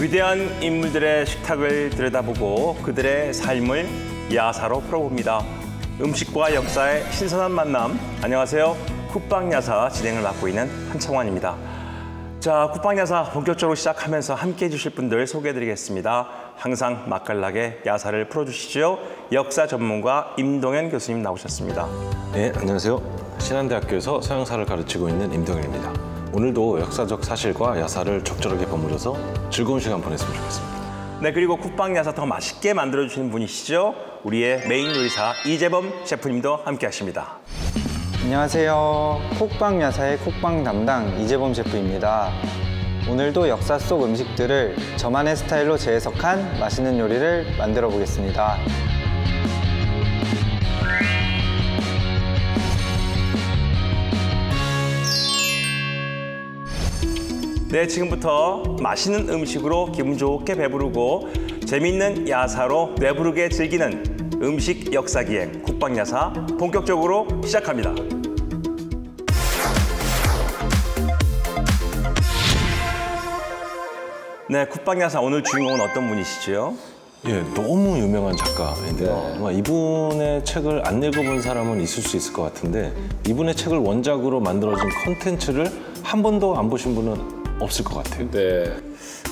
위대한 인물들의 식탁을 들여다보고 그들의 삶을 야사로 풀어봅니다. 음식과 역사의 신선한 만남. 안녕하세요. 쿡방야사 진행을 맡고 있는 한창환입니다. 자, 쿡방야사 본격적으로 시작하면서 함께해 주실 분들 소개해드리겠습니다. 항상 맛깔나게 야사를 풀어주시죠. 역사 전문가 임동현 교수님 나오셨습니다. 네, 안녕하세요. 신한대학교에서 서양사를 가르치고 있는 임동현입니다. 오늘도 역사적 사실과 야사를 적절하게 버무려서 즐거운 시간 보냈으면 좋겠습니다. 네, 그리고 쿡방야사 더 맛있게 만들어주시는 분이시죠. 우리의 메인 요리사 이재범 셰프님도 함께하십니다. 안녕하세요. 쿡방야사의 쿡방 담당 이재범 셰프입니다. 오늘도 역사 속 음식들을 저만의 스타일로 재해석한 맛있는 요리를 만들어 보겠습니다. 네, 지금부터 맛있는 음식으로 기분 좋게 배부르고 재미있는 야사로 배부르게 즐기는 음식 역사기행 쿡방야사 본격적으로 시작합니다. 네, 쿡방야사 오늘 주인공은 어떤 분이시죠? 예, 너무 유명한 작가인데요. 아마 이분의 책을 안 읽어본 사람은 있을 수 있을 것 같은데 이분의 책을 원작으로 만들어진 컨텐츠를 한 번도 안 보신 분은 없을 것 같아요. 네,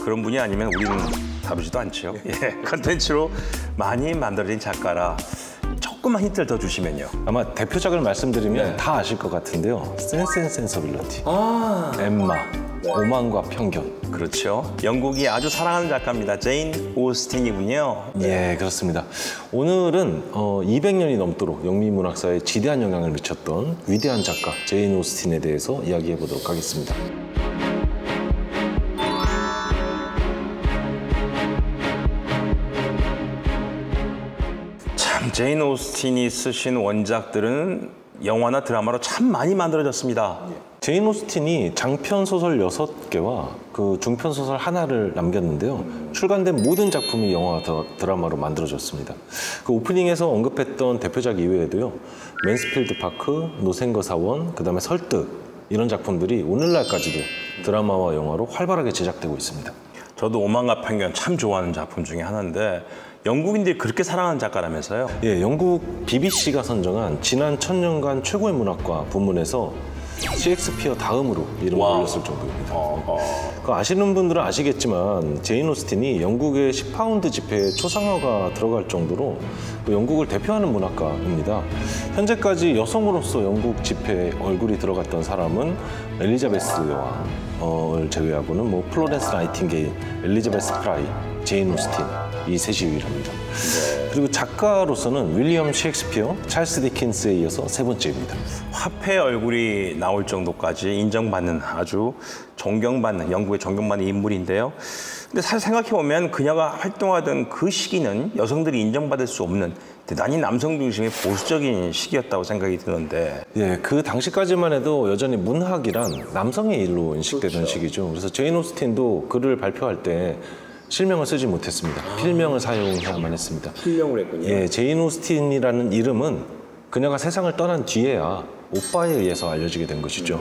그런 분이 아니면 우리는 다루지도 않죠. 예, 컨텐츠로 많이 만들어진 작가라 조금만 힌트를 더 주시면요. 아마 대표작을 말씀드리면 다 아실 것 같은데요. 센스 앤 센서빌리티, 엠마, 오만과 편견. 그렇죠. 영국이 아주 사랑하는 작가입니다. 제인 오스틴이군요. 예, 그렇습니다. 오늘은 200년이 넘도록 영미 문학사에 지대한 영향을 미쳤던 위대한 작가 제인 오스틴에 대해서 이야기해 보도록 하겠습니다. 제인 오스틴이 쓰신 원작들은 영화나 드라마로 참 많이 만들어졌습니다. 제인 오스틴이 장편 소설 6개와 그 중편 소설 하나를 남겼는데요. 출간된 모든 작품이 영화 드라마로 만들어졌습니다. 그 오프닝에서 언급했던 대표작 이외에도요. 맨스필드 파크, 노생거 사원, 그다음에 설득 이런 작품들이 오늘날까지도 드라마와 영화로 활발하게 제작되고 있습니다. 저도 오만과 편견 참 좋아하는 작품 중에 하나인데 영국인들이 그렇게 사랑하는 작가라면서요? 예, 영국 BBC가 선정한 지난 1000년간 최고의 문학과 부문에서 셰익스피어 다음으로 이름을 올렸을 정도입니다. 그 아시는 분들은 아시겠지만 제인 오스틴이 영국의 10파운드 지폐에 초상화가 들어갈 정도로 영국을 대표하는 문학가입니다. 현재까지 여성으로서 영국 지폐에 얼굴이 들어갔던 사람은 엘리자베스 여왕을 제외하고는 뭐 플로렌스 나이팅게일, 엘리자베스 프라이, 제인 오스틴 이 셋이 유일합니다. 그리고 작가로서는 윌리엄 셰익스피어, 찰스 디킨스에 이어서 세 번째입니다. 화폐 얼굴이 나올 정도까지 인정받는 아주 존경받는 영국의 존경받는 인물인데요. 근데 사실 생각해보면 그녀가 활동하던 그 시기는 여성들이 인정받을 수 없는 대단히 남성 중심의 보수적인 시기였다고 생각이 드는데 예, 그 당시까지만 해도 여전히 문학이란 남성의 일로 인식되던 시기죠. 그래서 제인 오스틴도 글을 발표할 때 실명을 쓰지 못했습니다. 필명을 사용해야만 했습니다. 필명을 했군요. 예, 제인 오스틴이라는 이름은 그녀가 세상을 떠난 뒤에야 오빠에 의해서 알려지게 된 것이죠.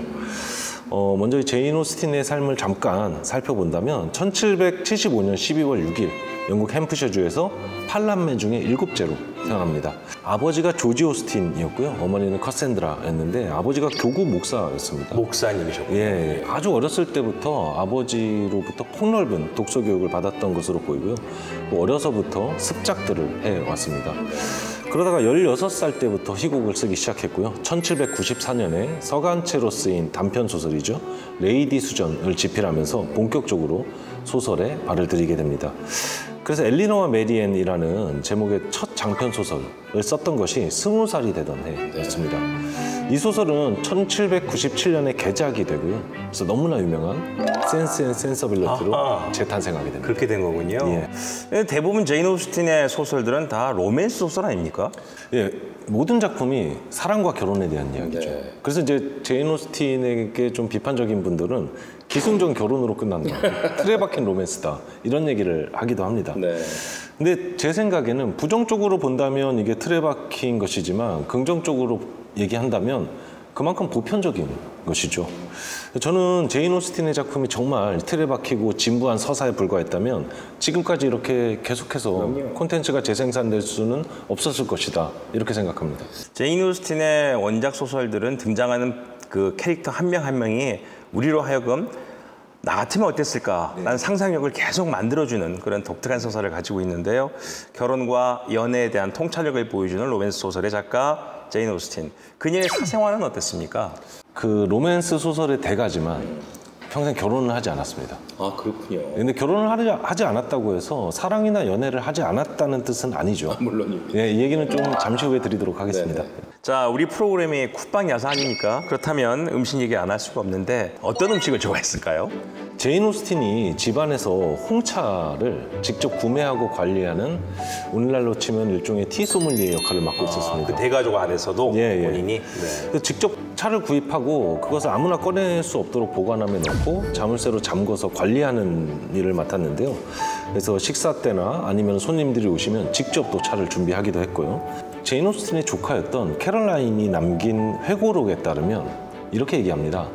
먼저 제인 오스틴의 삶을 잠깐 살펴본다면 1775년 12월 6일 영국 햄프셔주에서 8남매 중에 7째로 태어납니다. 아버지가 조지 오스틴이었고요. 어머니는 커샌드라였는데 아버지가 교구 목사였습니다. 목사님이셨군요. 예, 아주 어렸을 때부터 아버지로부터 폭넓은 독서 교육을 받았던 것으로 보이고요. 어려서부터 습작들을 해왔습니다. 그러다가 16살 때부터 희곡을 쓰기 시작했고요. 1794년에 서간체로 쓰인 단편 소설이죠. 레이디 수전을 집필하면서 본격적으로 소설에 발을 들이게 됩니다. 그래서 엘리너와 메리앤이라는 제목의 첫 장편 소설을 썼던 것이 20살이 되던 해였습니다. 이 소설은 1797년에 개작이 되고요. 그래서 너무나 유명한 센스 앤 센서빌리티로 재탄생하게 됩니다. 그렇게 된 거군요. 예. 대부분 제인 오스틴의 소설들은 다 로맨스 소설 아닙니까? 예, 모든 작품이 사랑과 결혼에 대한 이야기죠. 그래서 이제 제인 오스틴에게 좀 비판적인 분들은 기승전 결혼으로 끝난다, 틀에 박힌 로맨스다 이런 얘기를 하기도 합니다. 근데 제 생각에는 부정적으로 본다면 이게 틀에 박힌 것이지만 긍정적으로 얘기한다면 그만큼 보편적인 것이죠. 저는 제인 오스틴의 작품이 정말 틀에 박히고 진부한 서사에 불과했다면 지금까지 이렇게 계속해서 콘텐츠가 재생산될 수는 없었을 것이다, 이렇게 생각합니다. 제인 오스틴의 원작 소설들은 등장하는 그 캐릭터 한 명 한 명이 우리로 하여금 나 같으면 어땠을까라는 상상력을 계속 만들어주는 그런 독특한 소설을 가지고 있는데요. 결혼과 연애에 대한 통찰력을 보여주는 로맨스 소설의 작가 제인 오스틴. 그녀의 사생활은 어땠습니까? 그 로맨스 소설의 대가지만 평생 결혼을 하지 않았습니다. 아, 그렇군요. 근데 결혼을 하지 않았다고 해서 사랑이나 연애를 하지 않았다는 뜻은 아니죠. 물론입니다. 예, 이 얘기는 좀 잠시 후에 드리도록 하겠습니다. 자, 우리 프로그램이 쿡방 야사 아닙니까? 그렇다면 음식 얘기 안 할 수가 없는데 어떤 음식을 좋아했을까요? 제인 오스틴이 집안에서 홍차를 직접 구매하고 관리하는, 오늘날로 치면 일종의 티 소믈리에 역할을 맡고 있었습니다. 그 대가족 안에서도 예, 예. 본인이 그래서 직접 차를 구입하고 그것을 아무나 꺼낼 수 없도록 보관함에 넣고 자물쇠로 잠궈서 관리하는 일을 맡았는데요. 그래서 식사 때나 아니면 손님들이 오시면 직접 또 차를 준비하기도 했고요. 제인 오스틴의 조카였던 캐럴라인이 남긴 회고록에 따르면 이렇게 얘기합니다.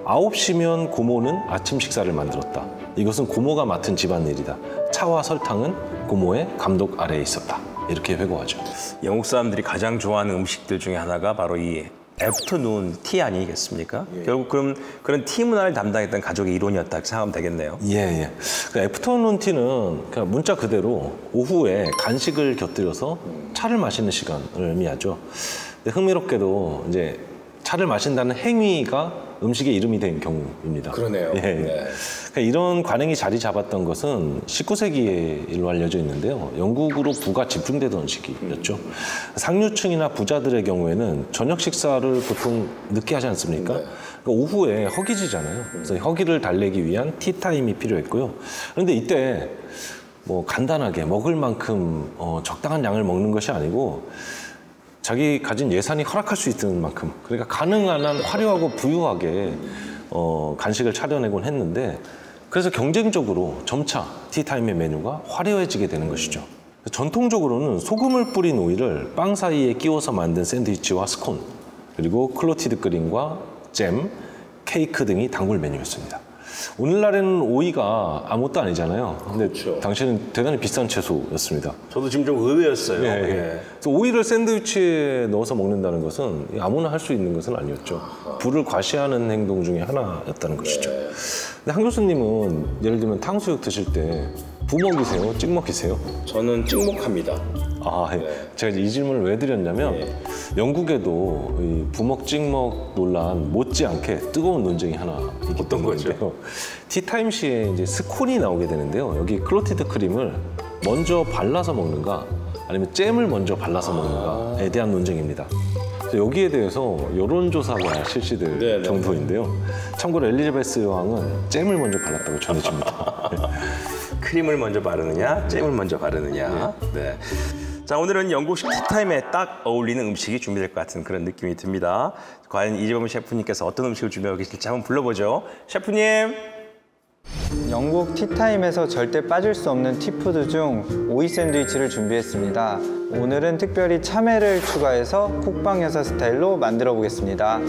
9시면 고모는 아침 식사를 만들었다. 이것은 고모가 맡은 집안일이다. 차와 설탕은 고모의 감독 아래에 있었다. 이렇게 회고하죠. 영국 사람들이 가장 좋아하는 음식들 중에 하나가 바로 이 애프터눈 티 아니겠습니까? 결국 그런 티 문화를 담당했던 가족의 이론이었다 생각하면 되겠네요. 예, 예. 그 애프터눈 티는 그냥 문자 그대로 오후에 간식을 곁들여서 차를 마시는 시간을 의미하죠. 근데 흥미롭게도 이제 차를 마신다는 행위가 음식의 이름이 된 경우입니다. 그러네요. 예, 예. 네. 그러니까 이런 관행이 자리 잡았던 것은 19세기에 일로 알려져 있는데요. 영국으로 부가 집중되던 시기였죠. 상류층이나 부자들의 경우에는 저녁 식사를 보통 늦게 하지 않습니까? 네. 그러니까 오후에 허기지잖아요. 그래서 허기를 달래기 위한 티타임이 필요했고요. 그런데 이때 뭐 간단하게 먹을 만큼 적당한 양을 먹는 것이 아니고 자기 가진 예산이 허락할 수 있는 만큼, 그러니까 가능한 한 화려하고 부유하게 간식을 차려내곤 했는데, 그래서 경쟁적으로 점차 티타임의 메뉴가 화려해지게 되는 것이죠. 전통적으로는 소금을 뿌린 오이를 빵 사이에 끼워서 만든 샌드위치와 스콘, 그리고 클로티드 크림과 잼, 케이크 등이 단골 메뉴였습니다. 오늘날에는 오이가 아무것도 아니잖아요. 근데 그렇죠. 당시에는 대단히 비싼 채소였습니다. 저도 지금 좀 의외였어요. 예, 예. 그래서 오이를 샌드위치에 넣어서 먹는다는 것은 아무나 할 수 있는 것은 아니었죠. 불을 과시하는 행동 중에 하나였다는 것이죠. 근데 한 교수님은 예를 들면 탕수육 드실 때 부먹이세요? 찍먹이세요? 저는 찍먹합니다. 아, 예. 제가 이 질문을 왜 드렸냐면 영국에도 이 부먹 찍먹 논란 못지않게 뜨거운 논쟁이 하나 있기 어떤 거죠? 때문인데요. 티타임 시에 이제 스콘이 나오게 되는데요. 여기 클로티드 크림을 먼저 발라서 먹는가 아니면 잼을 먼저 발라서 먹는가에 대한 논쟁입니다. 그래서 여기에 대해서 여론조사가 실시될 네, 네. 정도인데요. 참고로 엘리자베스 여왕은 잼을 먼저 발랐다고 전해집니다. 크림을 먼저 바르느냐, 잼을 먼저 바르느냐. 네. 자, 오늘은 영국식 티타임에 딱 어울리는 음식이 준비될 것 같은 그런 느낌이 듭니다. 과연 이재범 셰프님께서 어떤 음식을 준비하고 계실지 한번 불러보죠. 셰프님. 영국 티타임에서 절대 빠질 수 없는 티푸드 중 오이 샌드위치를 준비했습니다. 오늘은 특별히 참외를 추가해서 쿡방 여사 스타일로 만들어 보겠습니다.